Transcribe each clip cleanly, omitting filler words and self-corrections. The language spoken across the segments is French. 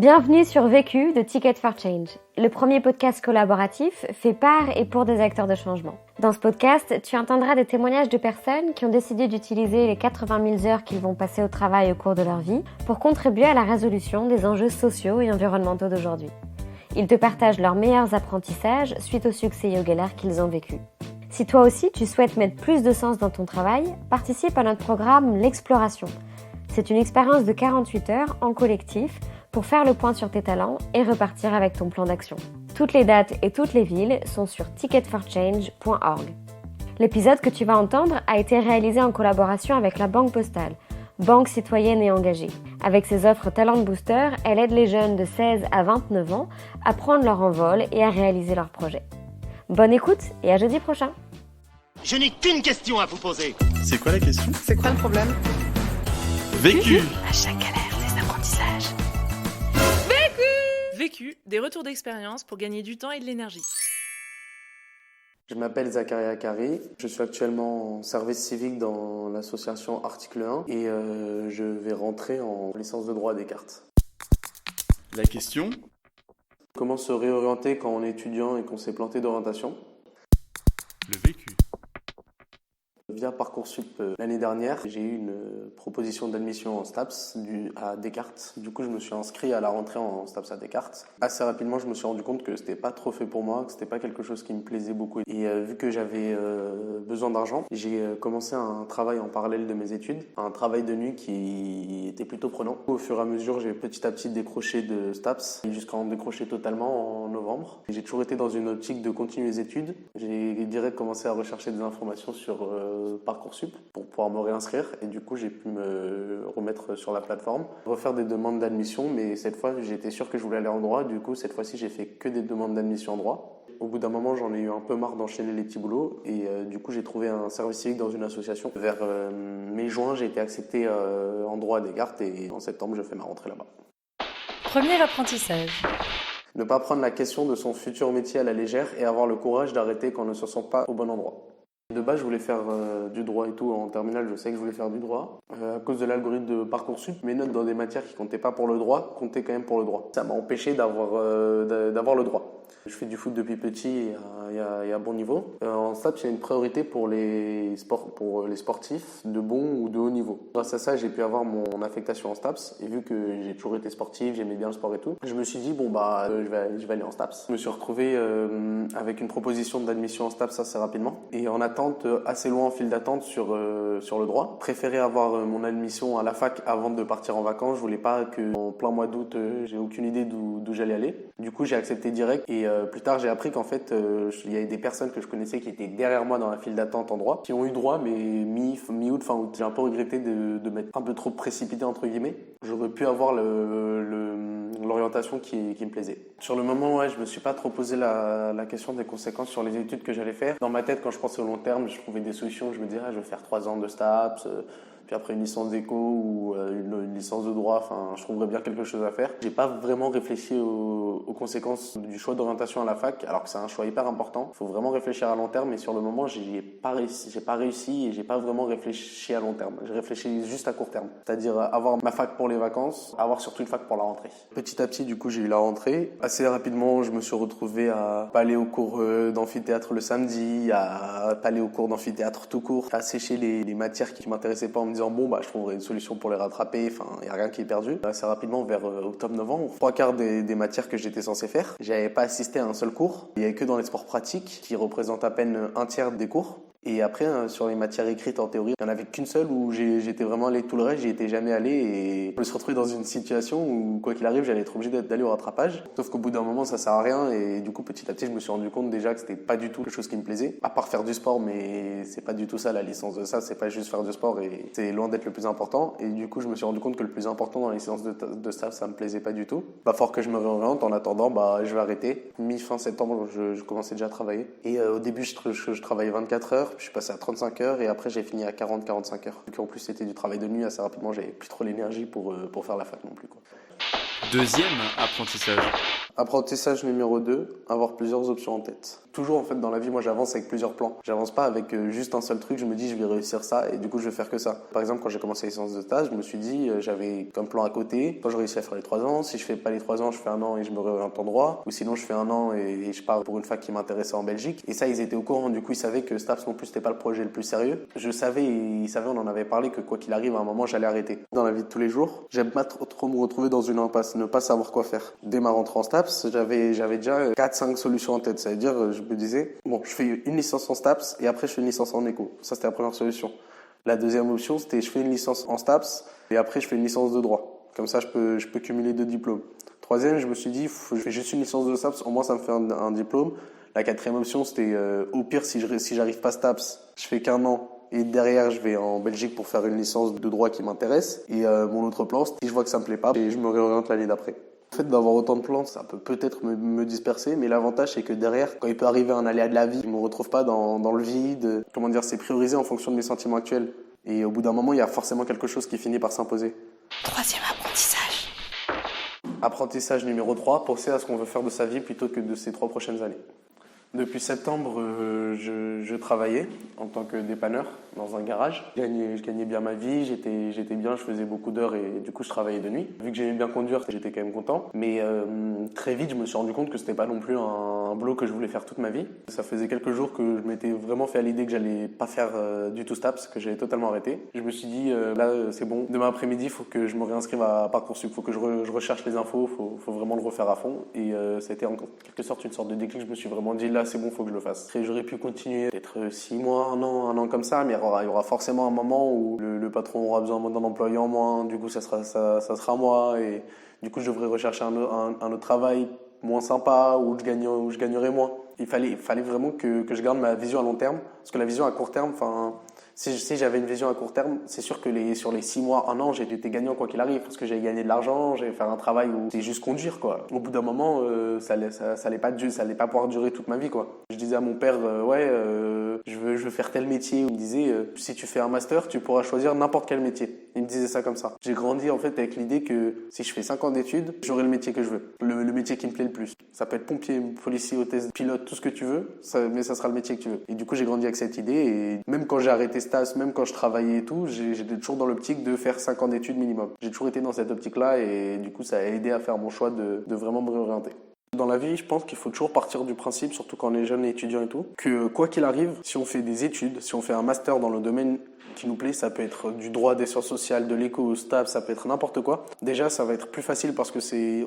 Bienvenue sur Vécu de Ticket for Change, le premier podcast collaboratif fait par et pour des acteurs de changement. Dans ce podcast, tu entendras des témoignages de personnes qui ont décidé d'utiliser les 80 000 heures qu'ils vont passer au travail au cours de leur vie pour contribuer à la résolution des enjeux sociaux et environnementaux d'aujourd'hui. Ils te partagent leurs meilleurs apprentissages suite au succès et aux galères qu'ils ont vécus. Si toi aussi tu souhaites mettre plus de sens dans ton travail, participe à notre programme L'Exploration. C'est une expérience de 48 heures en collectif pour faire le point sur tes talents et repartir avec ton plan d'action. Toutes les dates et toutes les villes sont sur ticketforchange.org. L'épisode que tu vas entendre a été réalisé en collaboration avec la Banque Postale, banque citoyenne et engagée. Avec ses offres Talent Booster, elle aide les jeunes de 16 à 29 ans à prendre leur envol et à réaliser leurs projets. Bonne écoute et à jeudi prochain. Je n'ai qu'une question à vous poser. C'est quoi la question? C'est quoi le problème? Vécu. À chaque galère, des apprentissages. Vécu, des retours d'expérience pour gagner du temps et de l'énergie. Je m'appelle Zakaria Kari, je suis actuellement en service civique dans l'association Article 1 et je vais rentrer en licence de droit à Descartes. La question? Comment se réorienter quand on est étudiant et qu'on s'est planté d'orientation? Le vécu. Via Parcoursup l'année dernière, j'ai eu une proposition d'admission en STAPS à Descartes. Du coup, je me suis inscrit à la rentrée en STAPS à Descartes. Assez rapidement, je me suis rendu compte que c'était pas trop fait pour moi, que c'était pas quelque chose qui me plaisait beaucoup. Et vu que j'avais besoin d'argent, j'ai commencé un travail en parallèle de mes études, un travail de nuit qui était plutôt prenant. Au fur et à mesure, j'ai petit à petit décroché de STAPS jusqu'à en décrocher totalement en novembre. J'ai toujours été dans une optique de continuer les études. J'ai direct commencé à rechercher des informations sur Parcoursup pour pouvoir me réinscrire et du coup j'ai pu me remettre sur la plateforme, refaire des demandes d'admission, mais cette fois j'étais sûr que je voulais aller en droit. Du coup cette fois-ci j'ai fait que des demandes d'admission en droit. Au bout d'un moment j'en ai eu un peu marre d'enchaîner les petits boulots et du coup j'ai trouvé un service civique dans une association. Vers mai-juin j'ai été accepté en droit à Descartes et en septembre je fais ma rentrée là-bas. Premier apprentissage. Ne pas prendre la question de son futur métier à la légère et avoir le courage d'arrêter quand on ne se sent pas au bon endroit. De base, je voulais faire du droit et tout. En terminale, je sais que je voulais faire du droit. À cause de l'algorithme de Parcoursup, mes notes dans des matières qui comptaient pas pour le droit comptaient quand même pour le droit. Ça m'a empêché d'avoir le droit. Je fais du foot depuis petit et à bon niveau. En STAPS, il y a une priorité pour les sportifs de bon ou de haut niveau. Grâce à ça, j'ai pu avoir mon affectation en STAPS. Et vu que j'ai toujours été sportif, j'aimais bien le sport et tout, je me suis dit, je vais aller en STAPS. Je me suis retrouvé avec une proposition d'admission en STAPS assez rapidement. Et en attente, assez loin en file d'attente sur le droit. Préféré avoir mon admission à la fac avant de partir en vacances. Je voulais pas qu'en plein mois d'août, j'ai aucune idée d'où j'allais aller. Du coup, j'ai accepté direct. Et plus tard, j'ai appris qu'en fait, il y avait des personnes que je connaissais qui étaient derrière moi dans la file d'attente en droit, qui ont eu droit, mais mi-août, fin août. J'ai un peu regretté de m'être un peu trop précipité, entre guillemets. J'aurais pu avoir l'orientation qui me plaisait. Sur le moment, ouais, je me suis pas trop posé la question des conséquences sur les études que j'allais faire. Dans ma tête, quand je pensais au long terme, je trouvais des solutions. Je me disais, je vais faire 3 ans de STAPS, puis après une licence d'éco ou une licence de droit. Enfin, je trouverais bien quelque chose à faire. J'ai pas vraiment réfléchi aux conséquences du choix d'orientation à la fac, alors que c'est un choix hyper important. Il faut vraiment réfléchir à long terme, mais sur le moment, j'ai pas réussi et j'ai pas vraiment réfléchi à long terme. J'ai réfléchi juste à court terme, c'est-à-dire avoir ma fac pour les vacances, avoir surtout une fac pour la rentrée. Petit à petit, du coup, j'ai eu la rentrée. Assez rapidement, je me suis retrouvé à pas aller aux cours d'amphithéâtre le samedi, à pas aller aux cours d'amphithéâtre tout court, à sécher les matières qui m'intéressaient pas en me disant je trouverai une solution pour les rattraper. Enfin, il y a rien qui est perdu. Assez rapidement, vers octobre-novembre, 3/4 des matières que j'étais censé faire, j'avais pas assisté à un seul cours. Il y avait que dans les sports pratiques, qui représentent à peine un tiers des cours. Et après, sur les matières écrites en théorie, il n'y en avait qu'une seule où j'étais vraiment allé. Tout le reste, j'y étais jamais allé et je me suis retrouvé dans une situation où, quoi qu'il arrive, j'allais être obligé d'aller au rattrapage. Sauf qu'au bout d'un moment, ça sert à rien et du coup, petit à petit, je me suis rendu compte déjà que c'était pas du tout quelque chose qui me plaisait. À part faire du sport, mais c'est pas du tout ça la licence de ça, c'est pas juste faire du sport et c'est loin d'être le plus important. Et du coup, je me suis rendu compte que le plus important dans la licence de ça me plaisait pas du tout. Fort que je me réoriente. En attendant, je vais arrêter. Mi-fin septembre, je commençais déjà à travailler. Et au début, je travaillais 24 heures. Je suis passé à 35 heures et après j'ai fini à 40-45 heures. Vu qu'en plus c'était du travail de nuit, assez rapidement j'avais plus trop l'énergie pour faire la fac non plus, quoi. Deuxième apprentissage. Apprentissage numéro 2, avoir plusieurs options en tête. Toujours en fait dans la vie, moi j'avance avec plusieurs plans. J'avance pas avec juste un seul truc, je me dis je vais réussir ça et du coup je vais faire que ça. Par exemple quand j'ai commencé les séances de stage, je me suis dit j'avais comme plan à côté, quand je réussis à faire les 3 ans, si je fais pas les 3 ans, je fais 1 an et je me réoriente en droit, ou sinon je fais 1 an et je pars pour une fac qui m'intéressait en Belgique. Et ça ils étaient au courant, du coup ils savaient que STAPS non plus c'était pas le projet le plus sérieux. Je savais, ils savaient, on en avait parlé que quoi qu'il arrive à un moment j'allais arrêter. Dans la vie de tous les jours, j'aime pas trop me retrouver dans une impasse, ne pas savoir quoi faire. Dès ma rentrée en STAPS, j'avais déjà 4-5 solutions en tête, ça veut dire je me disais bon, je fais une licence en STAPS et après je fais une licence en éco. Ça, c'était la première solution. La deuxième option, c'était je fais une licence en STAPS et après je fais une licence de droit. Comme ça, je peux cumuler 2 diplômes. Troisième, je me suis dit, je fais juste une licence de STAPS, au moins ça me fait un diplôme. La quatrième option, c'était au pire, si j'arrive pas STAPS, je fais qu'1 an. Et derrière, je vais en Belgique pour faire une licence de droit qui m'intéresse. Et mon autre plan, si je vois que ça me plaît pas, et je me réoriente l'année d'après. Le fait d'avoir autant de plans, ça peut peut-être me disperser, mais l'avantage c'est que derrière, quand il peut arriver un aléa de la vie, je me retrouve pas dans le vide. Comment dire, c'est priorisé en fonction de mes sentiments actuels. Et au bout d'un moment, il y a forcément quelque chose qui finit par s'imposer. Troisième apprentissage. Apprentissage numéro 3, penser à ce qu'on veut faire de sa vie plutôt que de ces 3 prochaines années. Depuis septembre, je travaillais en tant que dépanneur dans un garage. Je gagnais bien ma vie, j'étais bien, je faisais beaucoup d'heures et du coup je travaillais de nuit. Vu que j'aimais bien conduire, j'étais quand même content. Mais très vite, je me suis rendu compte que c'était pas non plus un boulot que je voulais faire toute ma vie. Ça faisait quelques jours que je m'étais vraiment fait à l'idée que j'allais pas faire du tout STAPS, que j'allais totalement arrêter. Je me suis dit, là c'est bon, demain après-midi, il faut que je me réinscrive à Parcoursup, il faut que je recherche les infos, faut vraiment le refaire à fond. Et ça a été en quelque sorte une sorte de déclic, je me suis vraiment dit, là c'est bon, faut que je le fasse. Et j'aurais pu continuer peut-être 6 mois, un an comme ça, mais il y aura forcément un moment où le patron aura besoin d'un employé en moins, du coup ça sera moi, et du coup je devrais rechercher un autre travail moins sympa, où je gagnerai moins. Il fallait vraiment que je garde ma vision à long terme, parce que la vision à court terme, si j'avais une vision à court terme, c'est sûr que sur les 6 mois, 1 an, j'étais gagnant quoi qu'il arrive, parce que j'allais gagner de l'argent, j'allais faire un travail où c'est juste conduire, quoi. Au bout d'un moment, ça allait pas pouvoir durer toute ma vie, quoi. Je disais à mon père, je veux faire tel métier. Il me disait, si tu fais un master, tu pourras choisir n'importe quel métier. Il me disait ça comme ça. J'ai grandi en fait avec l'idée que si je fais 5 ans d'études, j'aurai le métier que je veux, le métier qui me plaît le plus. Ça peut être pompier, policier, hôtesse, pilote, tout ce que tu veux, mais ça sera le métier que tu veux. Et du coup, j'ai grandi avec cette idée, et même quand j'ai arrêté STAPS, même quand je travaillais et tout, j'étais toujours dans l'optique de faire 5 ans d'études minimum. J'ai toujours été dans cette optique-là, et du coup, ça a aidé à faire mon choix de vraiment me réorienter. Dans la vie, je pense qu'il faut toujours partir du principe, surtout quand on est jeune et étudiant et tout, que quoi qu'il arrive, si on fait des études, si on fait un master dans le domaine qui nous plaît, ça peut être du droit, des sciences sociales, de l'éco, STAPS, ça peut être n'importe quoi. Déjà, ça va être plus facile parce que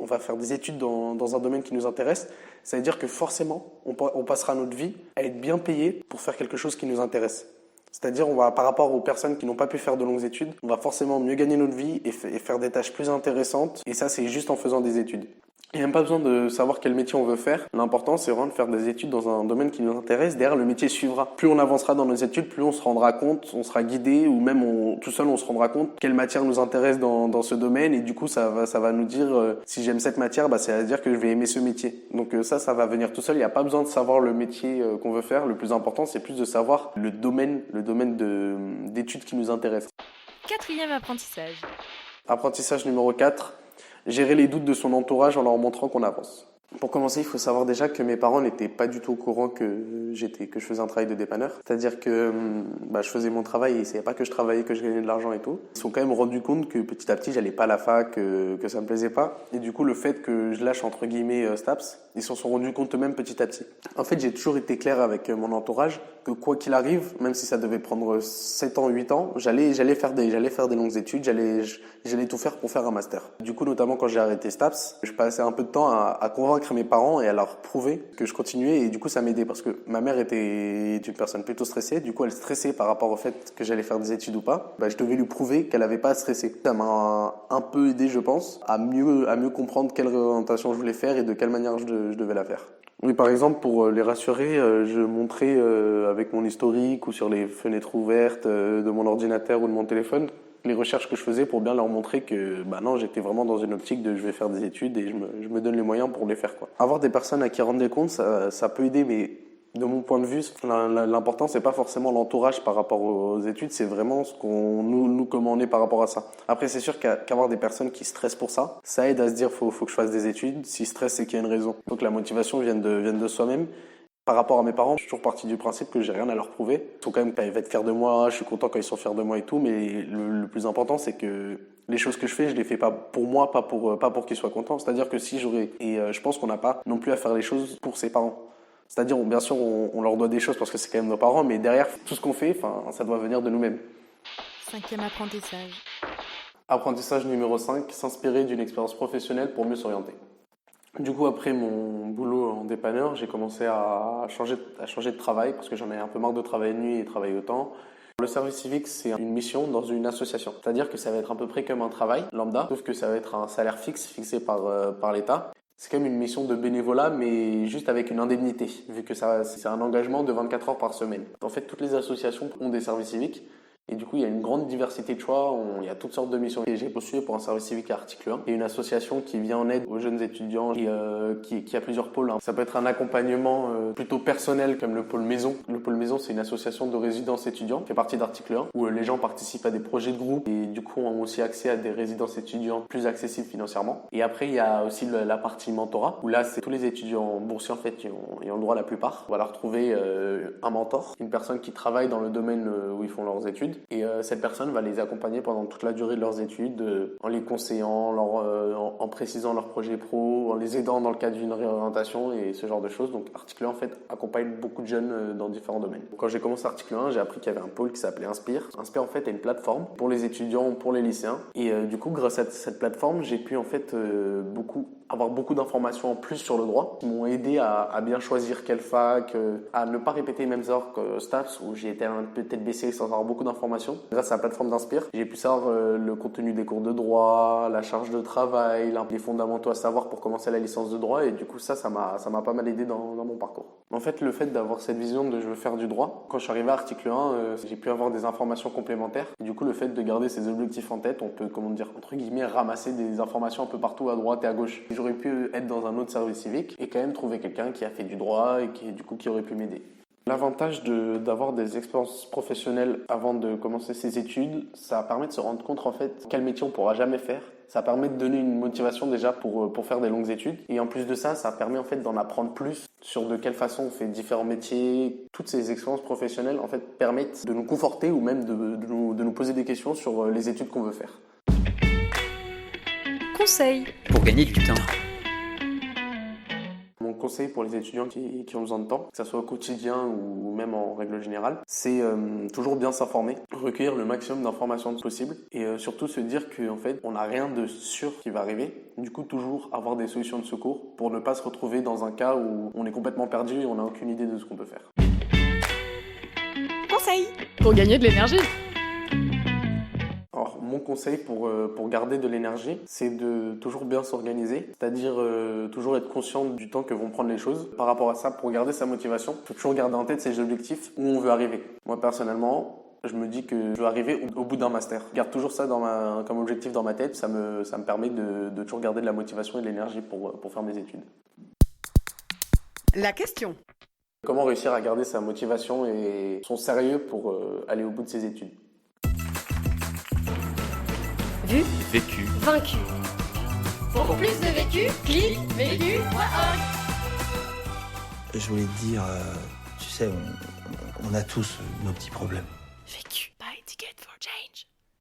on va faire des études dans un domaine qui nous intéresse. Ça veut dire que forcément, on passera notre vie à être bien payé pour faire quelque chose qui nous intéresse. C'est-à-dire, par rapport aux personnes qui n'ont pas pu faire de longues études, on va forcément mieux gagner notre vie et faire des tâches plus intéressantes. Et ça, c'est juste en faisant des études. Il n'y a même pas besoin de savoir quel métier on veut faire. L'important, c'est vraiment de faire des études dans un domaine qui nous intéresse. Derrière, le métier suivra. Plus on avancera dans nos études, plus on se rendra compte, on sera guidé, ou même tout seul, on se rendra compte quelle matière nous intéresse dans ce domaine. Et du coup, ça va nous dire, si j'aime cette matière, c'est à dire que je vais aimer ce métier. Donc ça va venir tout seul. Il n'y a pas besoin de savoir le métier qu'on veut faire. Le plus important, c'est plus de savoir le domaine d'études qui nous intéresse. Quatrième apprentissage. Apprentissage numéro 4. Gérer les doutes de son entourage en leur montrant qu'on avance. Pour commencer, il faut savoir déjà que mes parents n'étaient pas du tout au courant que je faisais un travail de dépanneur. C'est-à-dire que je faisais mon travail et ils savaient pas que je travaillais, que je gagnais de l'argent et tout. Ils se sont quand même rendus compte que petit à petit, j'allais pas à la fac, que ça me plaisait pas. Et du coup, le fait que je lâche entre guillemets STAPS, ils s'en sont rendus compte eux-mêmes petit à petit. En fait, j'ai toujours été clair avec mon entourage que quoi qu'il arrive, même si ça devait prendre 7 ans, 8 ans, j'allais faire des longues études, j'allais tout faire pour faire un master. Du coup, notamment quand j'ai arrêté STAPS, je passais un peu de temps à convaincre mes parents et à leur prouver que je continuais, et du coup ça m'aidait parce que ma mère était une personne plutôt stressée. Du coup elle stressait par rapport au fait que j'allais faire des études ou pas. Je devais lui prouver qu'elle avait pas à stresser. Ça m'a un peu aidé, je pense, à mieux comprendre quelle orientation je voulais faire et de quelle manière je devais la faire. Oui, par exemple, pour les rassurer, je montrais avec mon historique ou sur les fenêtres ouvertes de mon ordinateur ou de mon téléphone les recherches que je faisais pour bien leur montrer que non, j'étais vraiment dans une optique de je vais faire des études et je me donne les moyens pour les faire, quoi. Avoir des personnes à qui rendre des comptes, ça peut aider, mais De mon point de vue, l'important, c'est pas forcément l'entourage par rapport aux études, c'est vraiment ce qu'on nous comment on est par rapport à ça. Après, c'est sûr qu'avoir des personnes qui stressent pour ça aide à se dire faut que je fasse des études. Si stress, c'est qu'il y a une raison. Donc la motivation vient de soi-même. Par rapport à mes parents, je suis toujours parti du principe que j'ai rien à leur prouver. Ils sont quand même, ils vont être fiers de moi, je suis content quand ils sont fiers de moi et tout, mais le plus important, c'est que les choses que je fais, je les fais pas pour moi, pas pour qu'ils soient contents. C'est-à-dire que si je pense qu'on n'a pas non plus à faire les choses pour ses parents. C'est-à-dire, bien sûr, on leur doit des choses parce que c'est quand même nos parents, mais derrière, tout ce qu'on fait, ça doit venir de nous-mêmes. 5e apprentissage. Apprentissage numéro 5, s'inspirer d'une expérience professionnelle pour mieux s'orienter. Du coup, après mon boulot en dépanneur, j'ai commencé à changer de travail parce que j'en ai un peu marre de travailler de nuit et travailler autant. Le service civique, c'est une mission dans une association. C'est-à-dire que ça va être à peu près comme un travail lambda, sauf que ça va être un salaire fixe fixé par l'État. C'est quand même une mission de bénévolat, mais juste avec une indemnité, vu que c'est un engagement de 24 heures par semaine. En fait, toutes les associations ont des services civiques. Et du coup, il y a une grande diversité de choix, il y a toutes sortes de missions. Et j'ai postulé pour un service civique à Article 1. Il y a une association qui vient en aide aux jeunes étudiants qui a plusieurs pôles. Ça peut être un accompagnement plutôt personnel comme le pôle maison. Le pôle maison, c'est une association de résidence étudiants qui fait partie d'Article 1 où les gens participent à des projets de groupe et du coup ont aussi accès à des résidences étudiantes plus accessibles financièrement. Et après, il y a aussi la partie mentorat où là, c'est tous les étudiants boursiers en fait qui ont le droit la plupart. On va leur trouver un mentor, une personne qui travaille dans le domaine où ils font leurs études. Et cette personne va les accompagner pendant toute la durée de leurs études en les conseillant, en précisant leurs projets pro, en les aidant dans le cadre d'une réorientation et ce genre de choses. Donc Article 1 en fait accompagne beaucoup de jeunes dans différents domaines. Quand j'ai commencé Article 1, j'ai appris qu'il y avait un pôle qui s'appelait Inspire. Inspire en fait est une plateforme pour les étudiants, pour les lycéens. Et du coup, grâce à cette plateforme, j'ai pu en fait avoir beaucoup d'informations en plus sur le droit qui m'ont aidé à bien choisir quelle fac, à ne pas répéter les mêmes heures que STAPS où j'ai été un peu tête baissée sans avoir beaucoup d'informations. Grâce à la plateforme d'Inspire, j'ai pu savoir le contenu des cours de droit, la charge de travail, les fondamentaux à savoir pour commencer la licence de droit et du coup ça m'a pas mal aidé dans mon parcours. En fait, le fait d'avoir cette vision de je veux faire du droit, quand je suis arrivé à Article 1, j'ai pu avoir des informations complémentaires et du coup le fait de garder ces objectifs en tête, on peut entre guillemets ramasser des informations un peu partout à droite et à gauche. J'aurais pu être dans un autre service civique et quand même trouver quelqu'un qui a fait du droit et qui aurait pu m'aider. L'avantage d'avoir des expériences professionnelles avant de commencer ses études, ça permet de se rendre compte en fait quel métier on pourra jamais faire. Ça permet de donner une motivation déjà pour faire des longues études. Et en plus de ça, ça permet en fait d'en apprendre plus sur de quelle façon on fait différents métiers. Toutes ces expériences professionnelles en fait permettent de nous conforter ou même de nous poser des questions sur les études qu'on veut faire. Conseil pour gagner du temps. Mon conseil pour les étudiants qui ont besoin de temps, que ce soit au quotidien ou même en règle générale, c'est toujours bien s'informer, recueillir le maximum d'informations possible et surtout se dire qu'en fait, on n'a rien de sûr qui va arriver. Du coup, toujours avoir des solutions de secours pour ne pas se retrouver dans un cas où on est complètement perdu et on n'a aucune idée de ce qu'on peut faire. Conseil pour gagner de l'énergie. Alors, mon conseil pour garder de l'énergie, c'est de toujours bien s'organiser, c'est-à-dire toujours être conscient du temps que vont prendre les choses. Par rapport à ça, pour garder sa motivation, il faut toujours garder en tête ses objectifs, où on veut arriver. Moi, personnellement, je me dis que je veux arriver au bout d'un master. Je garde toujours ça comme objectif dans ma tête, ça me permet de toujours garder de la motivation et de l'énergie pour faire mes études. La question. Comment réussir à garder sa motivation et son sérieux pour aller au bout de ses études? Vu, Vécu. vaincu. Pour plus de vécu, clique vécu.org. Je voulais te dire, tu sais, on a tous nos petits problèmes. Vécu. Buy ticket for change.